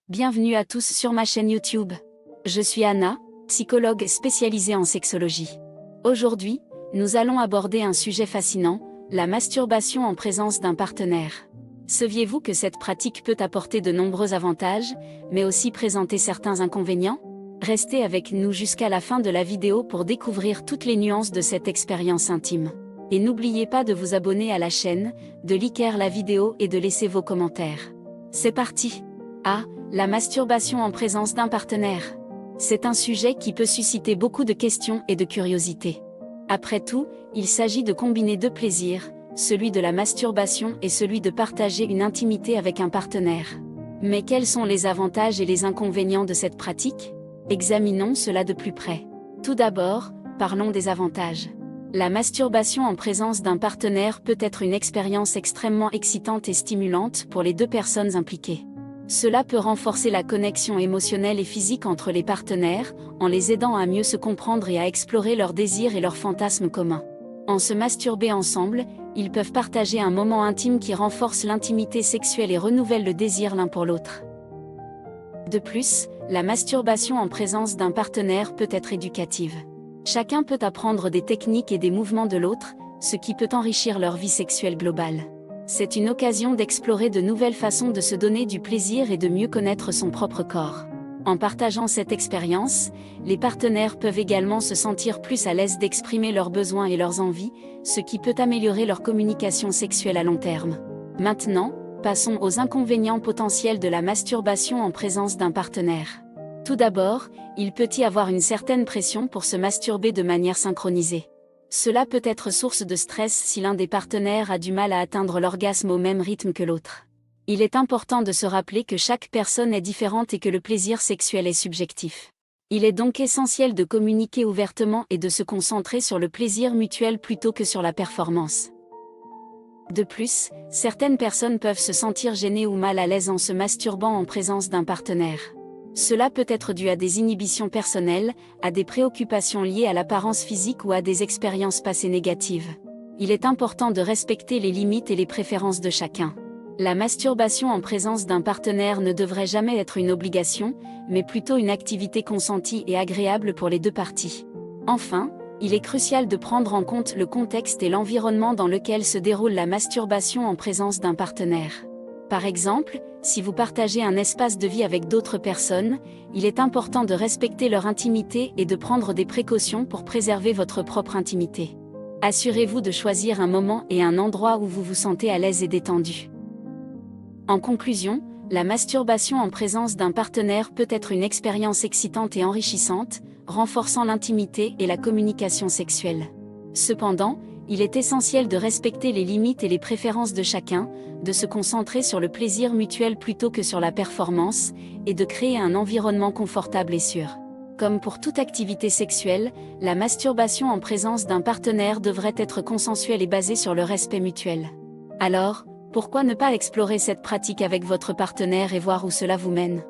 Bienvenue à tous sur ma chaîne YouTube. Je suis Anna, psychologue spécialisée en sexologie. Aujourd'hui, nous allons aborder un sujet fascinant, la masturbation en présence d'un partenaire. Saviez-vous que cette pratique peut apporter de nombreux avantages, mais aussi présenter certains inconvénients? Restez avec nous jusqu'à la fin de la vidéo pour découvrir toutes les nuances de cette expérience intime. Et n'oubliez pas de vous abonner à la chaîne, de liker la vidéo et de laisser vos commentaires. C'est parti! La masturbation en présence d'un partenaire. C'est un sujet qui peut susciter beaucoup de questions et de curiosité. Après tout, il s'agit de combiner deux plaisirs, celui de la masturbation et celui de partager une intimité avec un partenaire. Mais quels sont les avantages et les inconvénients de cette pratique? Examinons cela de plus près. Tout d'abord, parlons des avantages. La masturbation en présence d'un partenaire peut être une expérience extrêmement excitante et stimulante pour les deux personnes impliquées. Cela peut renforcer la connexion émotionnelle et physique entre les partenaires, en les aidant à mieux se comprendre et à explorer leurs désirs et leurs fantasmes communs. En se masturber ensemble, ils peuvent partager un moment intime qui renforce l'intimité sexuelle et renouvelle le désir l'un pour l'autre. De plus, la masturbation en présence d'un partenaire peut être éducative. Chacun peut apprendre des techniques et des mouvements de l'autre, ce qui peut enrichir leur vie sexuelle globale. C'est une occasion d'explorer de nouvelles façons de se donner du plaisir et de mieux connaître son propre corps. En partageant cette expérience, les partenaires peuvent également se sentir plus à l'aise d'exprimer leurs besoins et leurs envies, ce qui peut améliorer leur communication sexuelle à long terme. Maintenant, passons aux inconvénients potentiels de la masturbation en présence d'un partenaire. Tout d'abord, il peut y avoir une certaine pression pour se masturber de manière synchronisée. Cela peut être source de stress si l'un des partenaires a du mal à atteindre l'orgasme au même rythme que l'autre. Il est important de se rappeler que chaque personne est différente et que le plaisir sexuel est subjectif. Il est donc essentiel de communiquer ouvertement et de se concentrer sur le plaisir mutuel plutôt que sur la performance. De plus, certaines personnes peuvent se sentir gênées ou mal à l'aise en se masturbant en présence d'un partenaire. Cela peut être dû à des inhibitions personnelles, à des préoccupations liées à l'apparence physique ou à des expériences passées négatives. Il est important de respecter les limites et les préférences de chacun. La masturbation en présence d'un partenaire ne devrait jamais être une obligation, mais plutôt une activité consentie et agréable pour les deux parties. Enfin, il est crucial de prendre en compte le contexte et l'environnement dans lequel se déroule la masturbation en présence d'un partenaire. Par exemple, si vous partagez un espace de vie avec d'autres personnes, il est important de respecter leur intimité et de prendre des précautions pour préserver votre propre intimité. Assurez-vous de choisir un moment et un endroit où vous vous sentez à l'aise et détendu. En conclusion, la masturbation en présence d'un partenaire peut être une expérience excitante et enrichissante, renforçant l'intimité et la communication sexuelle. Cependant, il est essentiel de respecter les limites et les préférences de chacun, de se concentrer sur le plaisir mutuel plutôt que sur la performance, et de créer un environnement confortable et sûr. Comme pour toute activité sexuelle, la masturbation en présence d'un partenaire devrait être consensuelle et basée sur le respect mutuel. Alors, pourquoi ne pas explorer cette pratique avec votre partenaire et voir où cela vous mène ?